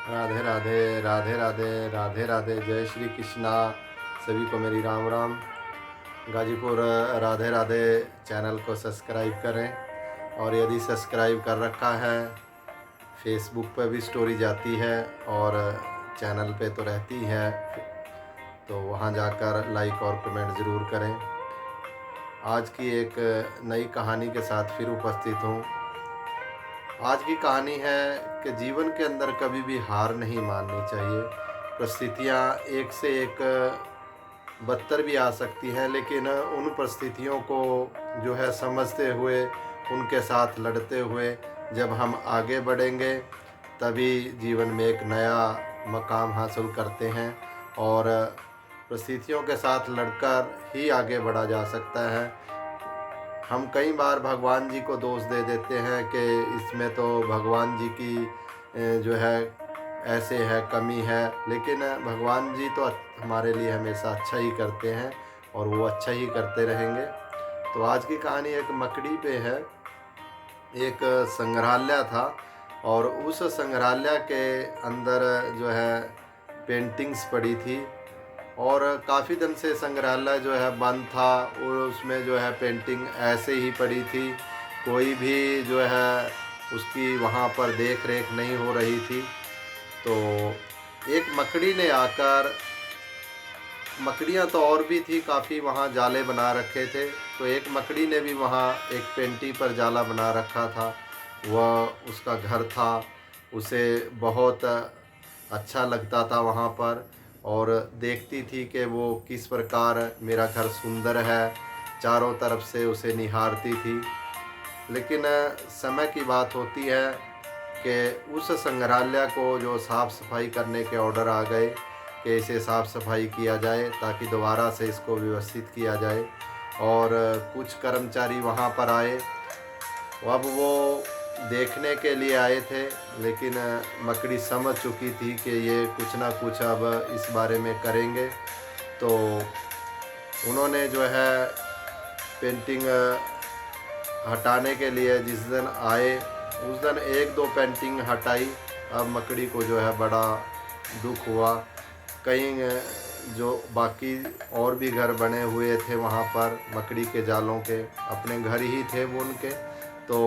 राधे राधे राधे राधे राधे राधे। जय श्री कृष्णा। सभी को मेरी राम राम। गाजीपुर राधे राधे चैनल को सब्सक्राइब करें, और यदि सब्सक्राइब कर रखा है, फेसबुक पर भी स्टोरी जाती है और चैनल पे तो रहती है, तो वहाँ जाकर लाइक और कमेंट ज़रूर करें। आज की एक नई कहानी के साथ फिर उपस्थित हूँ। आज की कहानी है कि जीवन के अंदर कभी भी हार नहीं माननी चाहिए। परिस्थितियाँ एक से एक बदतर भी आ सकती हैं, लेकिन उन परिस्थितियों को जो है समझते हुए, उनके साथ लड़ते हुए जब हम आगे बढ़ेंगे, तभी जीवन में एक नया मकाम हासिल करते हैं। और परिस्थितियों के साथ लड़कर ही आगे बढ़ा जा सकता है। हम कई बार भगवान जी को दोष दे देते हैं कि इसमें तो भगवान जी की जो है ऐसे है, कमी है, लेकिन भगवान जी तो हमारे लिए हमेशा अच्छा ही करते हैं और वो अच्छा ही करते रहेंगे। तो आज की कहानी एक मकड़ी पे है। एक संग्रहालय था और उस संग्रहालय के अंदर जो है पेंटिंग्स पड़ी थी, और काफ़ी दिन से संग्रहालय जो है बंद था, और उसमें जो है पेंटिंग ऐसे ही पड़ी थी। कोई भी जो है उसकी वहाँ पर देख रेख नहीं हो रही थी। तो एक मकड़ी ने आकर, मकड़ियाँ तो और भी थी काफ़ी, वहाँ जाले बना रखे थे, तो एक मकड़ी ने भी वहाँ एक पेंटिंग पर जाला बना रखा था। वह उसका घर था, उसे बहुत अच्छा लगता था वहाँ पर, और देखती थी कि वो किस प्रकार मेरा घर सुंदर है, चारों तरफ से उसे निहारती थी। लेकिन समय की बात होती है कि उस संग्रहालय को जो साफ़ सफाई करने के ऑर्डर आ गए कि इसे साफ़ सफाई किया जाए ताकि दोबारा से इसको व्यवस्थित किया जाए। और कुछ कर्मचारी वहाँ पर आए। अब वो देखने के लिए आए थे, लेकिन मकड़ी समझ चुकी थी कि ये कुछ ना कुछ अब इस बारे में करेंगे। तो उन्होंने जो है पेंटिंग हटाने के लिए जिस दिन आए, उस दिन एक दो पेंटिंग हटाई। अब मकड़ी को जो है बड़ा दुख हुआ। कहीं जो बाकी और भी घर बने हुए थे वहाँ पर मकड़ी के जालों के, अपने घर ही थे वो उनके, तो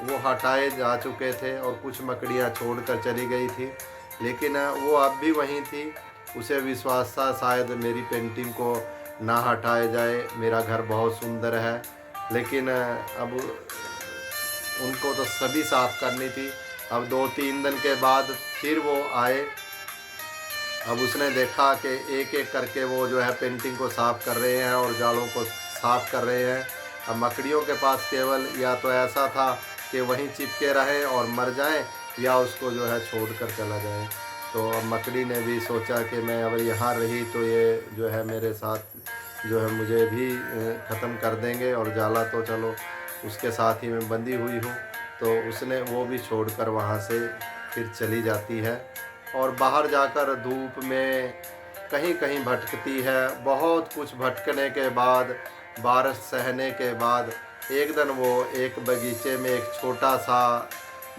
वो हटाए जा चुके थे और कुछ मकड़ियाँ छोड़कर चली गई थी। लेकिन वो अब भी वहीं थी। उसे विश्वास था शायद मेरी पेंटिंग को ना हटाया जाए, मेरा घर बहुत सुंदर है। लेकिन अब उनको तो सभी साफ़ करनी थी। अब 2-3 दिन के बाद फिर वो आए। अब उसने देखा कि एक एक करके वो जो है पेंटिंग को साफ़ कर रहे हैं और जालों को साफ़ कर रहे हैं। अब मकड़ियों के पास केवल या तो ऐसा था कि वहीं चिपके रहें और मर जाएं, या उसको जो है छोड़ कर चला जाए। तो अब मकड़ी ने भी सोचा कि मैं अगर यहाँ रही तो ये जो है मेरे साथ जो है मुझे भी ख़त्म कर देंगे, और जाला तो चलो उसके साथ ही मैं बंधी हुई हूँ। तो उसने वो भी छोड़कर वहाँ से फिर चली जाती है, और बाहर जाकर धूप में कहीं कहीं भटकती है। बहुत कुछ भटकने के बाद, बारिश सहने के बाद, एक दिन वो एक बगीचे में एक छोटा सा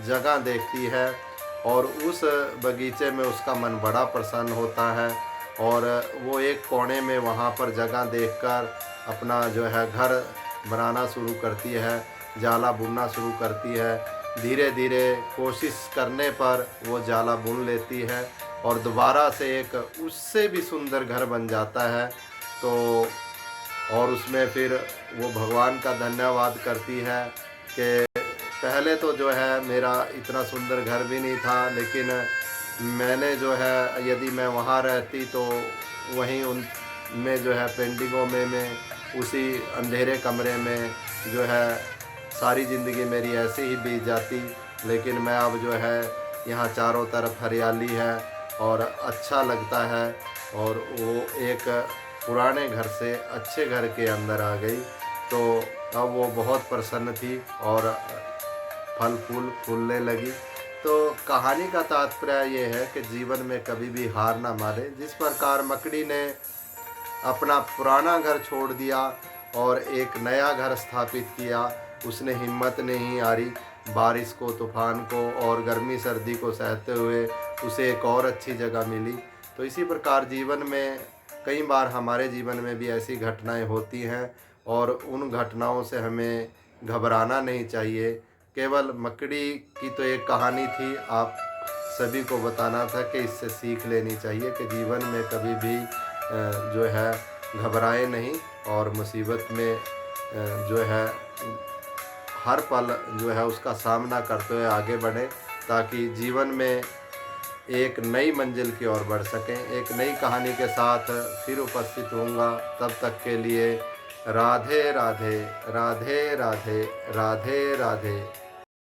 जगह देखती है, और उस बगीचे में उसका मन बड़ा प्रसन्न होता है। और वो एक कोने में वहाँ पर जगह देखकर अपना जो है घर बनाना शुरू करती है, जाला बुनना शुरू करती है। धीरे धीरे कोशिश करने पर वो जाला बुन लेती है, और दोबारा से एक उससे भी सुंदर घर बन जाता है। तो और उसमें फिर वो भगवान का धन्यवाद करती है कि पहले तो जो है मेरा इतना सुंदर घर भी नहीं था, लेकिन मैंने जो है यदि मैं वहाँ रहती तो वहीं उन में जो है पेंटिंगों में मैं उसी अंधेरे कमरे में जो है सारी ज़िंदगी मेरी ऐसे ही बीत जाती। लेकिन मैं अब जो है यहाँ चारों तरफ हरियाली है और अच्छा लगता है, और वो एक पुराने घर से अच्छे घर के अंदर आ गई। तो अब वो बहुत प्रसन्न थी और फल फूल फूलने लगी। तो कहानी का तात्पर्य ये है कि जीवन में कभी भी हार ना माने। जिस प्रकार मकड़ी ने अपना पुराना घर छोड़ दिया और एक नया घर स्थापित किया, उसने हिम्मत नहीं हारी, बारिश को, तूफ़ान को और गर्मी सर्दी को सहते हुए उसे एक और अच्छी जगह मिली। तो इसी प्रकार जीवन में कई बार हमारे जीवन में भी ऐसी घटनाएं होती हैं और उन घटनाओं से हमें घबराना नहीं चाहिए। केवल मकड़ी की तो एक कहानी थी, आप सभी को बताना था कि इससे सीख लेनी चाहिए कि जीवन में कभी भी जो है घबराए नहीं और मुसीबत में जो है हर पल जो है उसका सामना करते हुए आगे बढ़ें, ताकि जीवन में एक नई मंजिल की ओर बढ़ सकें। एक नई कहानी के साथ फिर उपस्थित होऊंगा, तब तक के लिए राधे राधे, राधे राधे, राधे राधे।